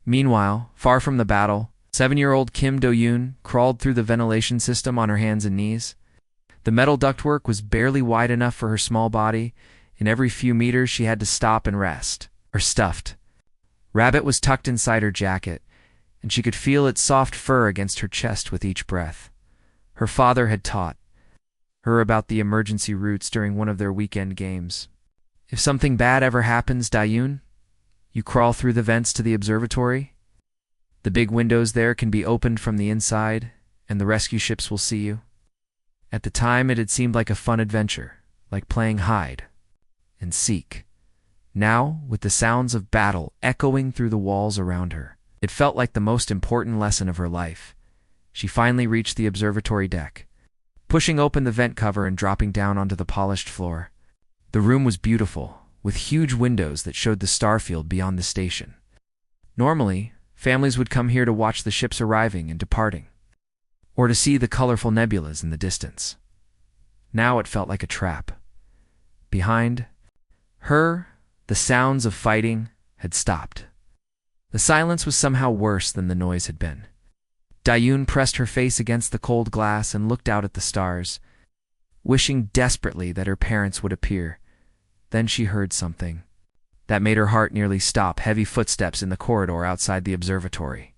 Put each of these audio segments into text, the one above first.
Meanwhile, far from the battle, 7-year-old Kim Do-yoon crawled through the ventilation system on her hands and knees. The metal ductwork was barely wide enough for her small body, and every few meters she had to stop and rest, or stuffed. Rabbit was tucked inside her jacket, and she could feel its soft fur against her chest with each breath. Her father had taught her about the emergency routes during one of their weekend games. If something bad ever happens, Do-yoon, you crawl through the vents to the observatory. The big windows there can be opened from the inside, and the rescue ships will see you. At the time, it had seemed like a fun adventure, like playing hide and seek. Now, with the sounds of battle echoing through the walls around her, it felt like the most important lesson of her life. She finally reached the observatory deck, pushing open the vent cover and dropping down onto the polished floor. The room was beautiful, with huge windows that showed the starfield beyond the station. Normally, families would come here to watch the ships arriving and departing, or to see the colorful nebulas in the distance. Now it felt like a trap. Behind her, the sounds of fighting had stopped. The silence was somehow worse than the noise had been. Do-yoon pressed her face against the cold glass and looked out at the stars, wishing desperately that her parents would appear. Then she heard something that made her heart nearly stop: heavy footsteps in the corridor outside the observatory.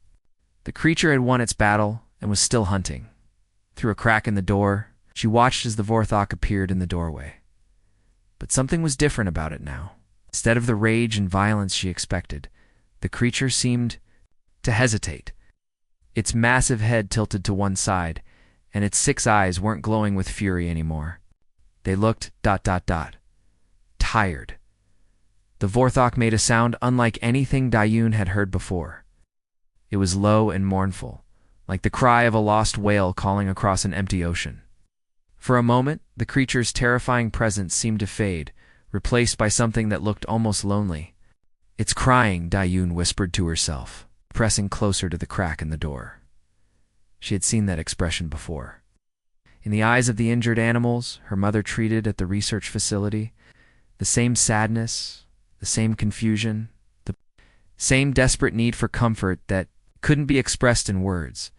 The creature had won its battle and was still hunting. Through a crack in the door, she watched as the Vorthok appeared in the doorway. But something was different about it now. Instead of the rage and violence she expected, the creature seemed to hesitate. Its massive head tilted to one side, and its 6 eyes weren't glowing with fury anymore. They looked ... tired. The Vorthok made a sound unlike anything Do-yoon had heard before. It was low and mournful, like the cry of a lost whale calling across an empty ocean. For a moment, the creature's terrifying presence seemed to fade, replaced by something that looked almost lonely. "It's crying," Do-yoon whispered to herself, pressing closer to the crack in the door. She had seen that expression before. In the eyes of the injured animals her mother treated at the research facility, the same sadness, the same confusion, the same desperate need for comfort that couldn't be expressed in words.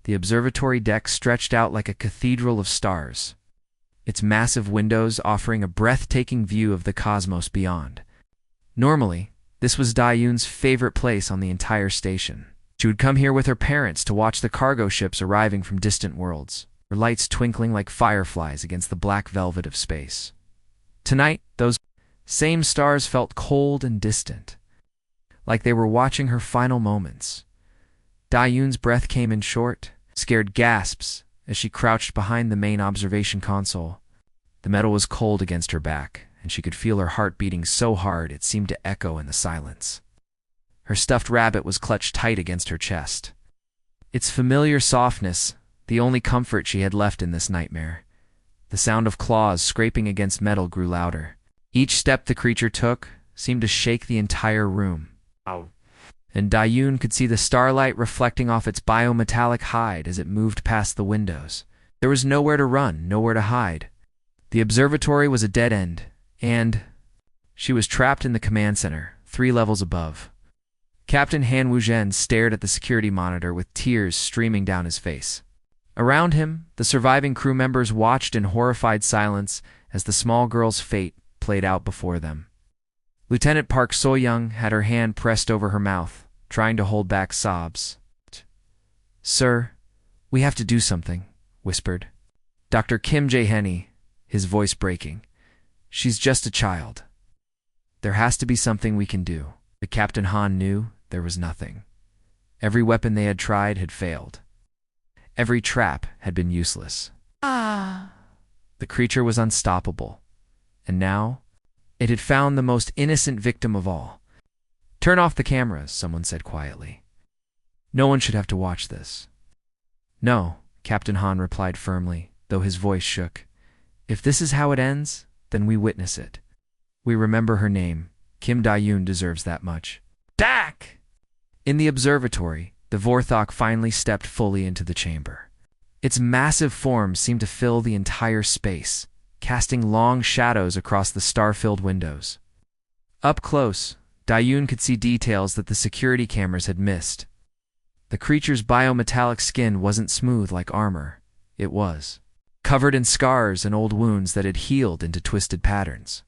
The observatory deck stretched out like a cathedral of stars, its massive windows offering a breathtaking view of the cosmos beyond. Normally, this was Do-yoon's favorite place on the entire station. She would come here with her parents to watch the cargo ships arriving from distant worlds, her lights twinkling like fireflies against the black velvet of space. Tonight, those same stars felt cold and distant, like they were watching her final moments. Do-yoon's breath came in short, scared gasps as she crouched behind the main observation console. The metal was cold against her back, and she could feel her heart beating so hard it seemed to echo in the silence. Her stuffed rabbit was clutched tight against her chest. Its familiar softness, the only comfort she had left in this nightmare. The sound of claws scraping against metal grew louder. Each step the creature took seemed to shake the entire room. Ow. And Do-yoon could see the starlight reflecting off its biometallic hide as it moved past the windows. There was nowhere to run, nowhere to hide. The observatory was a dead end, and she was trapped in the command center, 3 levels above. Captain Han Wuzhen stared at the security monitor with tears streaming down his face. Around him, the surviving crew members watched in horrified silence as the small girl's fate played out before them. Lieutenant Park So-young had her hand pressed over her mouth, trying to hold back sobs. "Sir, we have to do something," whispered Dr. Kim Jae-heni, his voice breaking. "She's just a child. There has to be something we can do." But Captain Han knew there was nothing. Every weapon they had tried had failed. Every trap had been useless. The creature was unstoppable. And now, it had found the most innocent victim of all. "Turn off the cameras," someone said quietly. "No one should have to watch this." "No," Captain Han replied firmly, though his voice shook. "If this is how it ends, then we witness it. We remember her name. Kim Do-yoon deserves that much." "Dak!" In the observatory, the Vorthok finally stepped fully into the chamber. Its massive form seemed to fill the entire space, casting long shadows across the star-filled windows. Up close, Dayun could see details that the security cameras had missed. The creature's biometallic skin wasn't smooth like armor. It was covered in scars and old wounds that had healed into twisted patterns.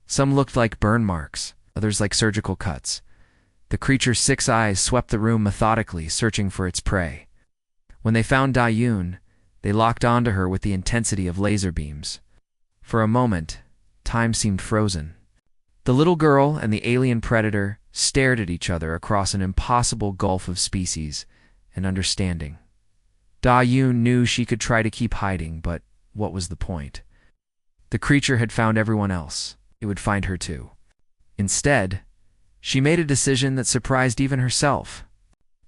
Some looked like burn marks, others like surgical cuts. The creature's 6 eyes swept the room methodically, searching for its prey. When they found Dayun, they locked onto her with the intensity of laser beams. For a moment, time seemed frozen. The little girl and the alien predator stared at each other across an impossible gulf of species and understanding. Dayun knew she could try to keep hiding, but what was the point? The creature had found everyone else. It would find her too. Instead, she made a decision that surprised even herself.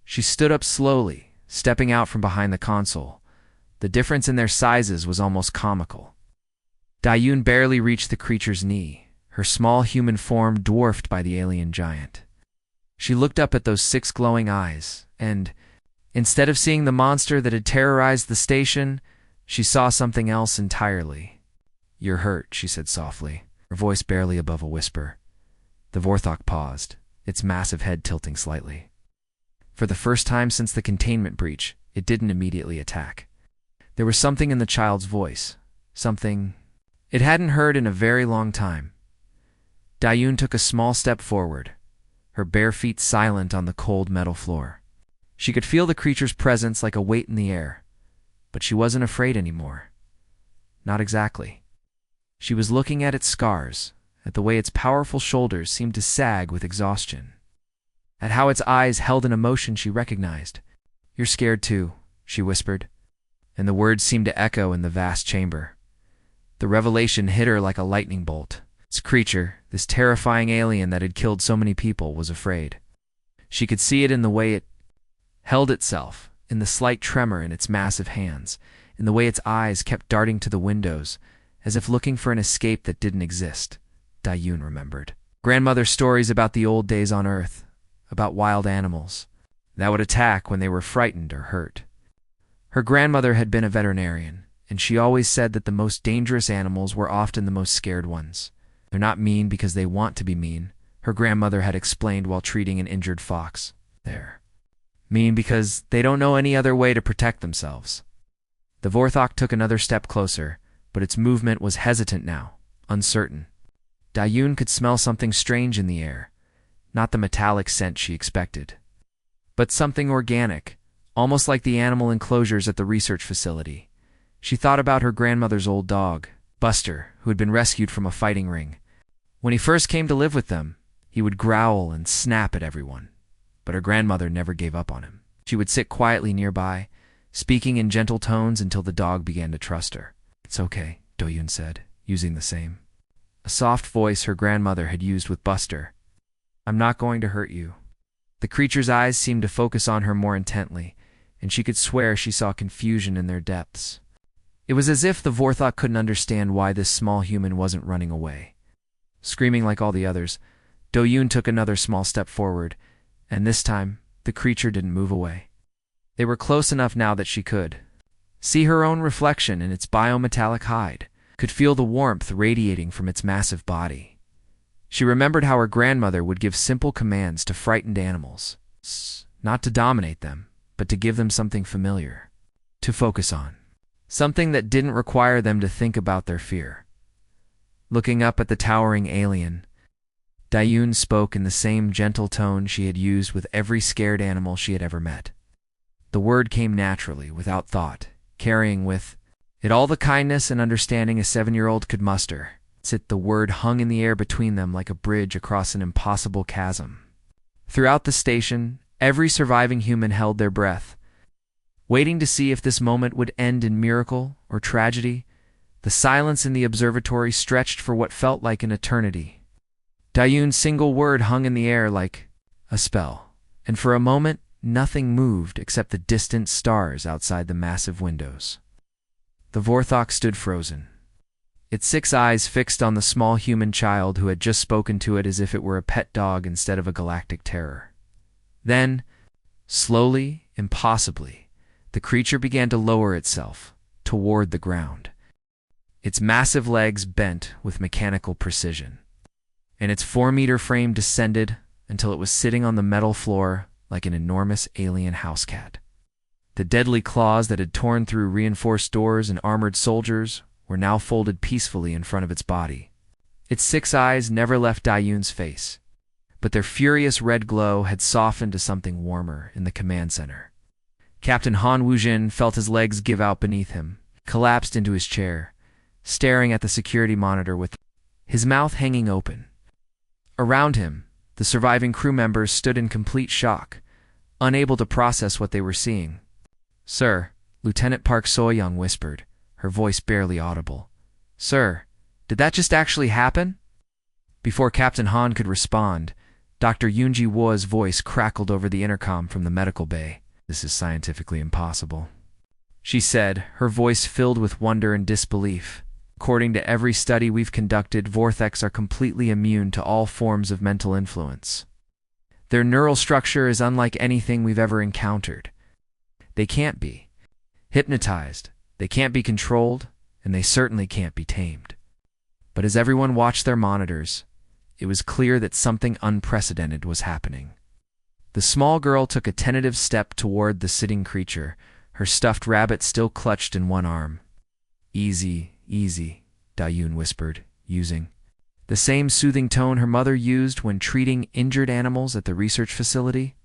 She stood up slowly, stepping out from behind the console. The difference in their sizes was almost comical. Dayun barely reached the creature's knee, her small human form dwarfed by the alien giant. She looked up at those 6 glowing eyes, and instead of seeing the monster that had terrorized the station, she saw something else entirely. "You're hurt," she said softly, her voice barely above a whisper. The Vorthok paused, its massive head tilting slightly. For the first time since the containment breach, it didn't immediately attack. There was something in the child's voice, something it hadn't heard in a very long time. Dayun took a small step forward, her bare feet silent on the cold metal floor. She could feel the creature's presence like a weight in the air, but she wasn't afraid anymore. Not exactly. She was looking at its scars, at the way its powerful shoulders seemed to sag with exhaustion, at how its eyes held an emotion she recognized. "You're scared too," she whispered, and the words seemed to echo in the vast chamber. The revelation hit her like a lightning bolt. This creature, this terrifying alien that had killed so many people, was afraid. She could see it in the way it held itself, in the slight tremor in its massive hands, in the way its eyes kept darting to the windows, as if looking for an escape that didn't exist. Dayun remembered grandmother's stories about the old days on Earth, about wild animals that would attack when they were frightened or hurt. Her grandmother had been a veterinarian, and she always said that the most dangerous animals were often the most scared ones. They're not mean because they want to be mean, her grandmother had explained while treating an injured fox. They're mean because they don't know any other way to protect themselves. The Vorthok took another step closer, but its movement was hesitant now, uncertain. Dayun could smell something strange in the air, not the metallic scent she expected, but something organic, almost like the animal enclosures at the research facility. She thought about her grandmother's old dog, Buster, who had been rescued from a fighting ring. When he first came to live with them, he would growl and snap at everyone, but her grandmother never gave up on him. She would sit quietly nearby, speaking in gentle tones until the dog began to trust her. "It's okay," Dayun said, using the same a soft voice her grandmother had used with Buster. "I'm not going to hurt you." The creature's eyes seemed to focus on her more intently, and she could swear she saw confusion in their depths. It was as if the Vorthok couldn't understand why this small human wasn't running away. Screaming like all the others, Dayun took another small step forward, and this time, the creature didn't move away. They were close enough now that she could see her own reflection in its biometallic hide, could feel the warmth radiating from its massive body. She remembered how her grandmother would give simple commands to frightened animals, not to dominate them, but to give them something familiar to focus on, something that didn't require them to think about their fear. Looking up at the towering alien, Dayun spoke in the same gentle tone she had used with every scared animal she had ever met. The word came naturally, without thought, carrying with it all the kindness and understanding a 7-year-old could muster. The word hung in the air between them like a bridge across an impossible chasm. Throughout the station, every surviving human held their breath, waiting to see if this moment would end in miracle or tragedy. The silence in the observatory stretched for what felt like an eternity. Dayun's single word hung in the air like a spell, and for a moment, nothing moved except the distant stars outside the massive windows. The Vorthok stood frozen, its 6 eyes fixed on the small human child who had just spoken to it as if it were a pet dog instead of a galactic terror. Then, slowly, impossibly, the creature began to lower itself toward the ground. Its massive legs bent with mechanical precision, and its 4-meter frame descended until it was sitting on the metal floor like an enormous alien house cat. The deadly claws that had torn through reinforced doors and armored soldiers were now folded peacefully in front of its body. Its 6 eyes never left Dayun's face, but their furious red glow had softened to something warmer in the command center. Captain Han Wujin felt his legs give out beneath him, collapsed into his chair, staring at the security monitor with his mouth hanging open. Around him, the surviving crew members stood in complete shock, unable to process what they were seeing. "Sir," Lieutenant Park Soyoung whispered, her voice barely audible. "Sir, did that just actually happen?" Before Captain Han could respond, Dr. Yoonji Wo's voice crackled over the intercom from the medical bay. "This is scientifically impossible," she said, her voice filled with wonder and disbelief. "According to every study we've conducted, Vortex are completely immune to all forms of mental influence. Their neural structure is unlike anything we've ever encountered. They can't be hypnotized, they can't be controlled, and they certainly can't be tamed." But as everyone watched their monitors, it was clear that something unprecedented was happening. The small girl took a tentative step toward the sitting creature, her stuffed rabbit still clutched in one arm. "Easy, easy," Dayun whispered, using the same soothing tone her mother used when treating injured animals at the research facility.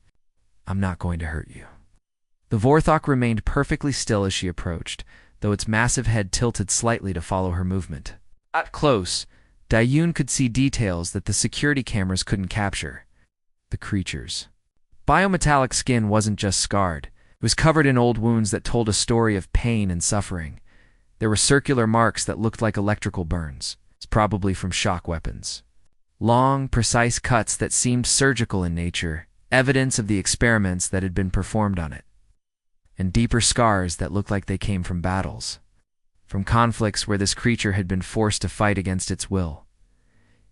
"I'm not going to hurt you." The Vorthok remained perfectly still as she approached, though its massive head tilted slightly to follow her movement. Up close, Dayun could see details that the security cameras couldn't capture. The creature's biometallic skin wasn't just scarred. It was covered in old wounds that told a story of pain and suffering. There were circular marks that looked like electrical burns, probably from shock weapons. Long, precise cuts that seemed surgical in nature, evidence of the experiments that had been performed on it. And deeper scars that looked like they came from battles, from conflicts where this creature had been forced to fight against its will.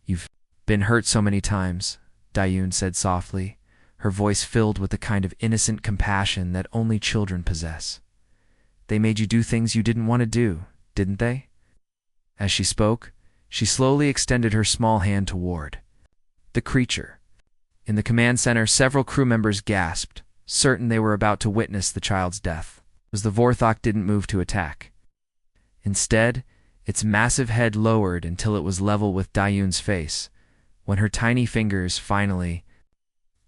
"You've been hurt so many times," Dayun said softly, her voice filled with the kind of innocent compassion that only children possess. "They made you do things you didn't want to do, didn't they?" As she spoke, she slowly extended her small hand toward the creature. In the command center, several crew members gasped, certain they were about to witness the child's death, as the Vorthok didn't move to attack. Instead, its massive head lowered until it was level with Dayun's face, when her tiny fingers finally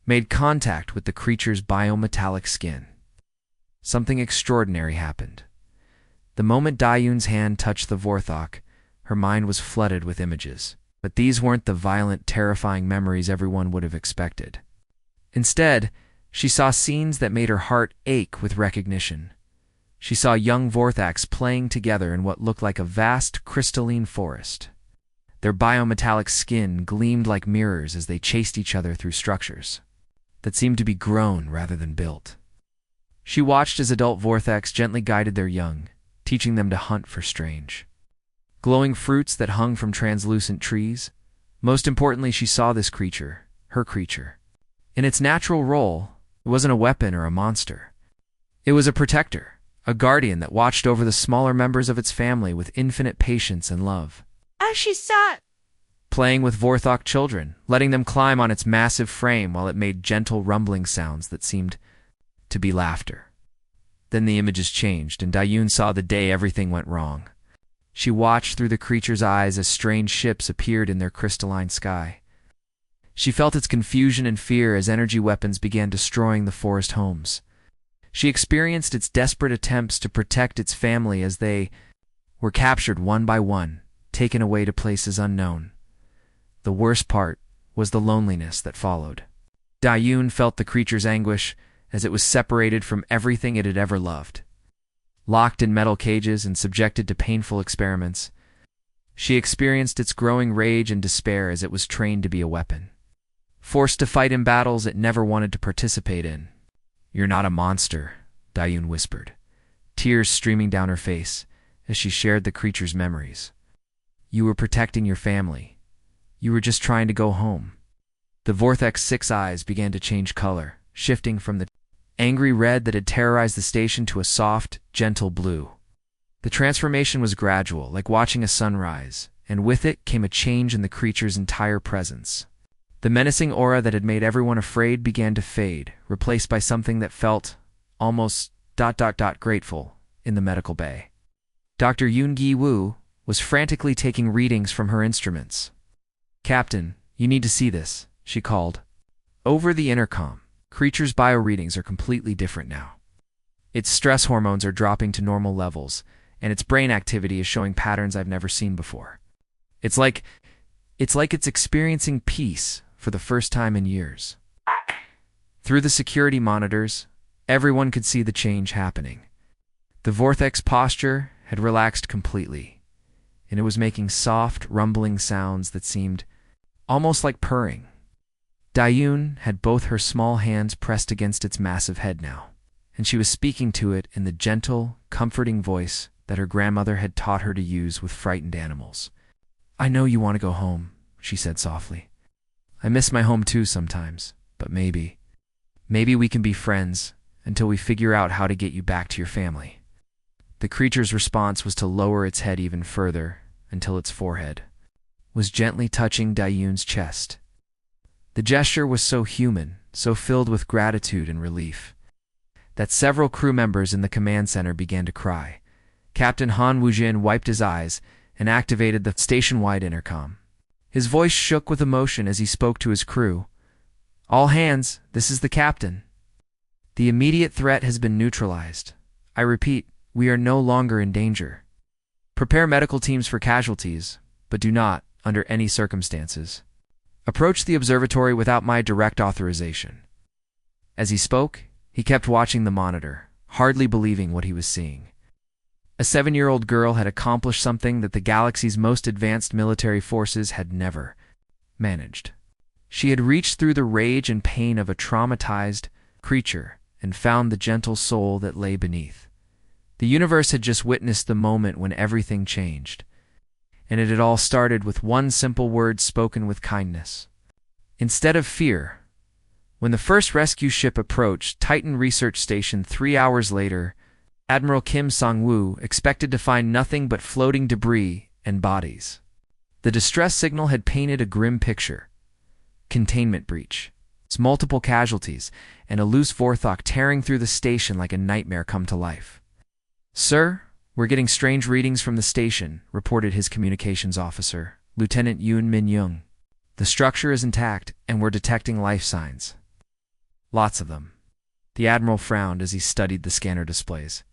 made contact with the creature's biometallic skin. Something extraordinary happened. The moment Dayun's hand touched the Vorthok, her mind was flooded with images. But these weren't the violent, terrifying memories everyone would have expected. Instead, she saw scenes that made her heart ache with recognition. She saw young Vorthax playing together in what looked like a vast, crystalline forest. Their biometallic skin gleamed like mirrors as they chased each other through structures that seemed to be grown rather than built. She watched as adult Vorthax gently guided their young, teaching them to hunt for strange, glowing fruits that hung from translucent trees. Most importantly, she saw this creature, her creature. In its natural role, it wasn't a weapon or a monster. It was a protector, a guardian that watched over the smaller members of its family with infinite patience and love. As she sat, playing with Vorthok children, letting them climb on its massive frame while it made gentle rumbling sounds that seemed to be laughter. Then the images changed, and Dayun saw the day everything went wrong. She watched through the creature's eyes as strange ships appeared in their crystalline sky. She felt its confusion and fear as energy weapons began destroying the forest homes. She experienced its desperate attempts to protect its family as they were captured one by one, taken away to places unknown. The worst part was the loneliness that followed. Dayun felt the creature's anguish as it was separated from everything it had ever loved. Locked in metal cages and subjected to painful experiments, she experienced its growing rage and despair as it was trained to be a weapon. Forced to fight in battles it never wanted to participate in. "You're not a monster," Dayun whispered, tears streaming down her face as she shared the creature's memories. "You were protecting your family. You were just trying to go home." The Vorthex's 6 eyes began to change color, shifting from the angry red that had terrorized the station to a soft, gentle blue. The transformation was gradual, like watching a sunrise, and with it came a change in the creature's entire presence. The menacing aura that had made everyone afraid began to fade, replaced by something that felt almost grateful in the medical bay. Dr. Yoon-gi Woo was frantically taking readings from her instruments. "Captain, you need to see this," she called. Over the intercom, Creature's bio-readings are completely different now. Its stress hormones are dropping to normal levels, and its brain activity is showing patterns I've never seen before. It's like it's experiencing peace for the first time in years. Through the security monitors, everyone could see the change happening. The vortex posture had relaxed completely, and it was making soft, rumbling sounds that seemed almost like purring. Dayun had both her small hands pressed against its massive head now, and she was speaking to it in the gentle, comforting voice that her grandmother had taught her to use with frightened animals. "I know you want to go home," she said softly. "I miss my home too sometimes, but maybe we can be friends until we figure out how to get you back to your family." The creature's response was to lower its head even further until its forehead was gently touching Dayun's chest. The gesture was so human, so filled with gratitude and relief, that several crew members in the command center began to cry. Captain Han Wujin wiped his eyes and activated the station-wide intercom. His voice shook with emotion as he spoke to his crew. "All hands, this is the captain. The immediate threat has been neutralized. I repeat, we are no longer in danger. Prepare medical teams for casualties, but do not, under any circumstances, approach the observatory without my direct authorization." As he spoke, he kept watching the monitor, hardly believing what he was seeing. A 7-year-old girl had accomplished something that the galaxy's most advanced military forces had never managed. She had reached through the rage and pain of a traumatized creature and found the gentle soul that lay beneath. The universe had just witnessed the moment when everything changed, and it had all started with one simple word spoken with kindness. Instead of fear, when the first rescue ship approached Titan Research Station 3 hours later, Admiral Kim Sang-woo expected to find nothing but floating debris and bodies. The distress signal had painted a grim picture. Containment breach, its multiple casualties, and a loose Vorthok tearing through the station like a nightmare come to life. "Sir, we're getting strange readings from the station," reported his communications officer, Lieutenant Yoon Min-young. "The structure is intact, and we're detecting life signs. Lots of them." The Admiral frowned as he studied the scanner displays.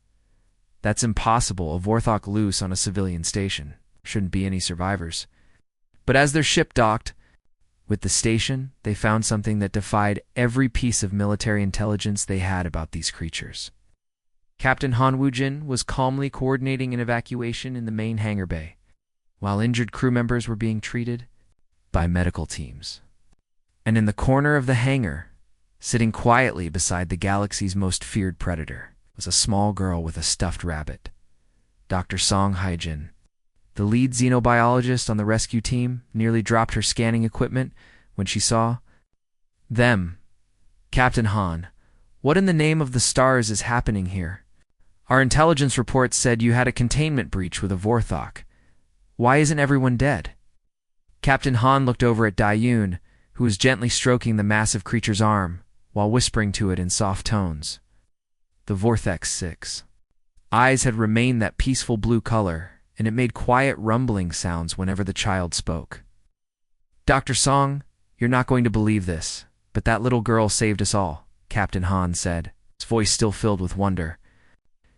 "That's impossible, a Vorthok loose on a civilian station. Shouldn't be any survivors." But as their ship docked with the station, they found something that defied every piece of military intelligence they had about these creatures. Captain Han Wujin was calmly coordinating an evacuation in the main hangar bay, while injured crew members were being treated by medical teams. And in the corner of the hangar, sitting quietly beside the galaxy's most feared predator, was a small girl with a stuffed rabbit. Dr. Song Haijin, the lead xenobiologist on the rescue team, nearly dropped her scanning equipment when she saw them. "Captain Han, what in the name of the stars is happening here? Our intelligence report said you had a containment breach with a Vorthok. Why isn't everyone dead?" Captain Han looked over at Dayun, who was gently stroking the massive creature's arm while whispering to it in soft tones. The Vortex 6 eyes had remained that peaceful blue color, and it made quiet rumbling sounds whenever the child spoke. "Dr. Song, you're not going to believe this, but that little girl saved us all," Captain Han said, his voice still filled with wonder.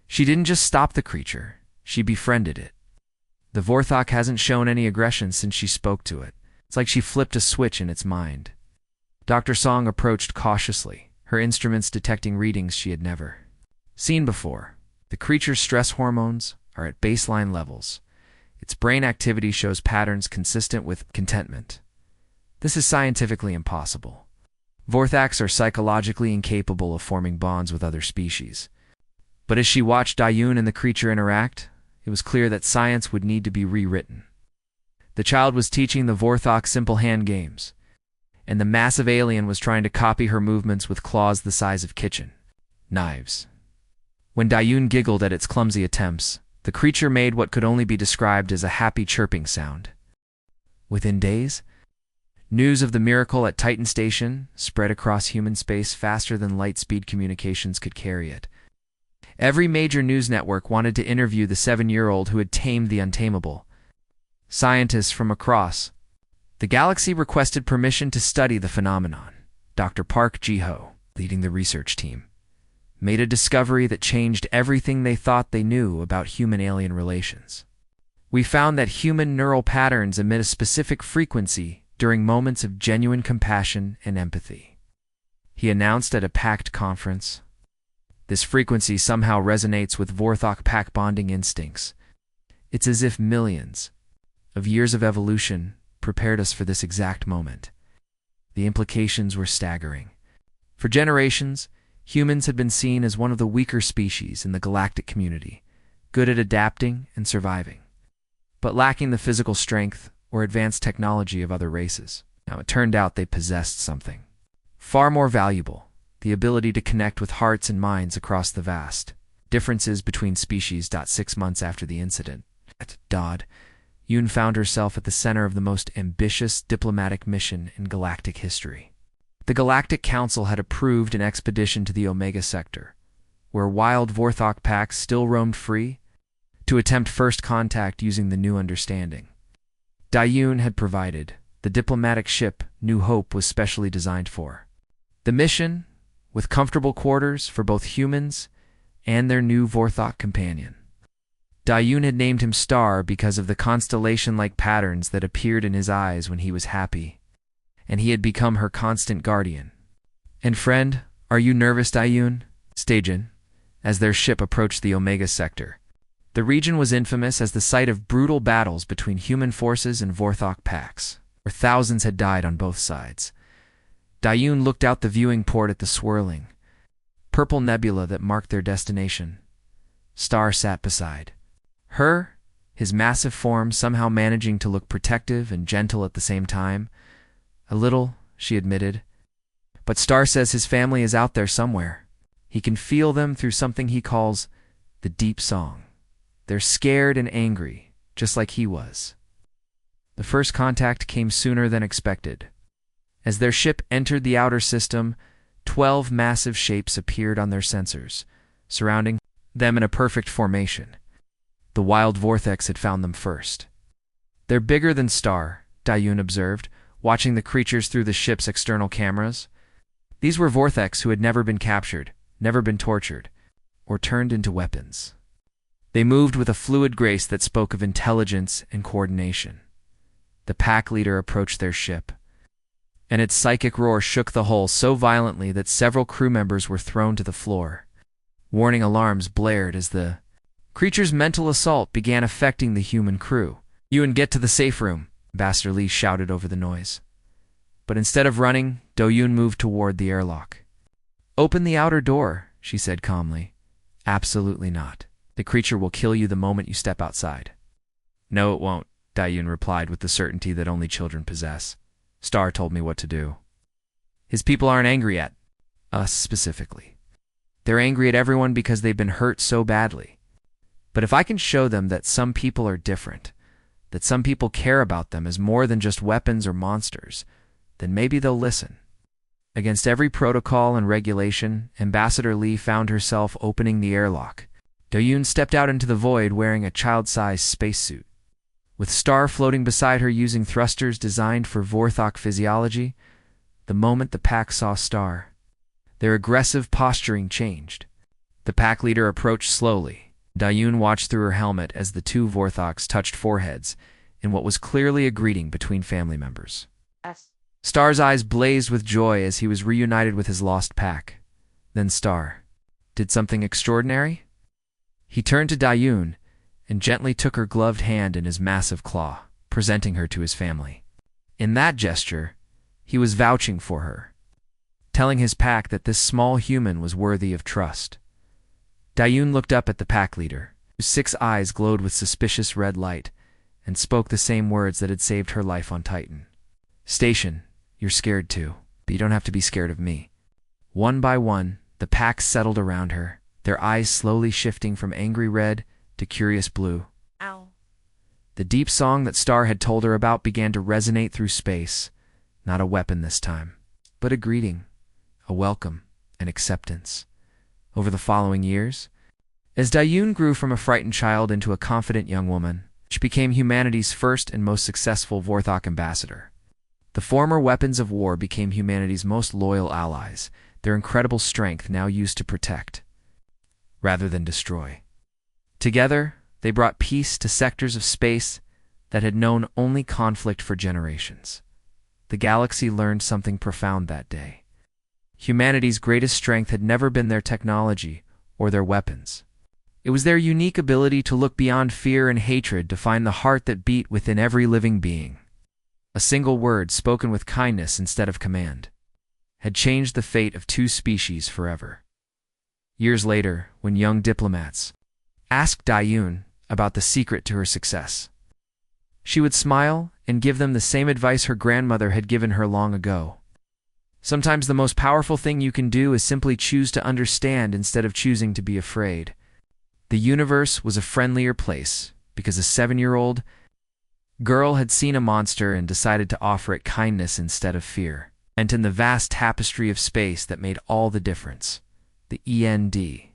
"She didn't just stop the creature, she befriended it. The Vorthok hasn't shown any aggression since she spoke to it. It's like she flipped a switch in its mind." Dr. Song approached cautiously, her instruments detecting readings she had never seen before. The creature's stress hormones are at baseline levels. Its brain activity shows patterns consistent with contentment. This is scientifically impossible. Vorthoks are psychologically incapable of forming bonds with other species. But as she watched Dayun and the creature interact, it was clear that science would need to be rewritten. The child was teaching the Vorthok simple hand games, and the massive alien was trying to copy her movements with claws the size of kitchen knives. When Dayun giggled at its clumsy attempts, the creature made what could only be described as a happy chirping sound. Within days, News of the miracle at Titan Station spread across human space faster than light-speed communications could carry it. Every major news network wanted to interview the 7-year-old who had tamed the untamable. Scientists from across the galaxy requested permission to study the phenomenon. Dr. Park Ji-ho, leading the research team, made a discovery that changed everything they thought they knew about human-alien relations. We found that human neural patterns emit a specific frequency during moments of genuine compassion and empathy, he announced at a packed conference. This frequency somehow resonates with Vorthok pack bonding instincts. It's as if millions of years of evolution prepared us for this exact moment. The implications were staggering. For generations, humans had been seen as one of the weaker species in the galactic community, good at adapting and surviving, but lacking the physical strength or advanced technology of other races. Now, it turned out they possessed something far more valuable: the ability to connect with hearts and minds across the vast differences between species. 6 months after the incident at Dodd, Yoon found herself at the center of the most ambitious diplomatic mission in galactic history. The Galactic Council had approved an expedition to the Omega Sector, where wild Vorthok packs still roamed free, to attempt first contact using the new understanding Yoon had provided. The diplomatic ship New Hope was specially designed for the mission, with comfortable quarters for both humans and their new Vorthok companion. Yoon had named him Star because of the constellation-like patterns that appeared in his eyes when he was happy, and he had become her constant guardian. "And friend, are you nervous, Yoon?" Stajin, as their ship approached the Omega Sector. The region was infamous as the site of brutal battles between human forces and Vorthok packs, where thousands had died on both sides. Yoon looked out the viewing port at the swirling purple nebula that marked their destination. Star sat beside her, his massive form somehow managing to look protective and gentle at the same time. "A little," she admitted. "But Star says his family is out there somewhere. He can feel them through something he calls the deep song. They're scared and angry, just like he was." The first contact came sooner than expected. As their ship entered the outer system, 12 massive shapes appeared on their sensors, surrounding them in a perfect formation. The wild Vortex had found them first. "They're bigger than Star," Yoon observed, watching the creatures through the ship's external cameras. These were Vortex who had never been captured, never been tortured, or turned into weapons. They moved with a fluid grace that spoke of intelligence and coordination. The pack leader approached their ship, and its psychic roar shook the hull so violently that several crew members were thrown to the floor. Warning alarms blared as the creature's mental assault began affecting the human crew. "Yoon, get to the safe room," Ambassador Lee shouted over the noise. But instead of running, Yoon moved toward the airlock. "Open the outer door," she said calmly. "Absolutely not. The creature will kill you the moment you step outside." "No, it won't," Yoon replied with the certainty that only children possess. "Star told me what to do. His people aren't angry at us specifically. They're angry at everyone because they've been hurt so badly. But if I can show them that some people are different, that some people care about them as more than just weapons or monsters, then maybe they'll listen." Against every protocol and regulation, Ambassador Lee found herself opening the airlock. Yoon stepped out into the void wearing a child-sized spacesuit. With Star floating beside her using thrusters designed for Vorthok physiology, the moment the pack saw Star, their aggressive posturing changed. The pack leader approached slowly. Yoon watched through her helmet as the two Vorthoks touched foreheads in what was clearly a greeting between family members. Yes. Star's eyes blazed with joy as he was reunited with his lost pack. Then Star did something extraordinary. He turned to Yoon and gently took her gloved hand in his massive claw, presenting her to his family. In that gesture, he was vouching for her, telling his pack that this small human was worthy of trust. Yoon looked up at the pack leader, whose 6 eyes glowed with suspicious red light, and spoke the same words that had saved her life on Titan. "Station, you're scared too, but you don't have to be scared of me." One by one, the pack settled around her, their eyes slowly shifting from angry red to curious blue. Ow. The deep song that Star had told her about began to resonate through space, not a weapon this time, but a greeting, a welcome, and acceptance. Over the following years, as Dayun grew from a frightened child into a confident young woman, she became humanity's first and most successful Vorthok ambassador. The former weapons of war became humanity's most loyal allies, their incredible strength now used to protect, rather than destroy. Together, they brought peace to sectors of space that had known only conflict for generations. The galaxy learned something profound that day. Humanity's greatest strength had never been their technology or their weapons. It was their unique ability to look beyond fear and hatred to find the heart that beat within every living being. A single word spoken with kindness instead of command had changed the fate of two species forever. Years later, when young diplomats asked Dayun about the secret to her success, she would smile and give them the same advice her grandmother had given her long ago. Sometimes the most powerful thing you can do is simply choose to understand instead of choosing to be afraid. The universe was a friendlier place because a 7-year-old girl had seen a monster and decided to offer it kindness instead of fear. And in the vast tapestry of space that made all the difference, the END.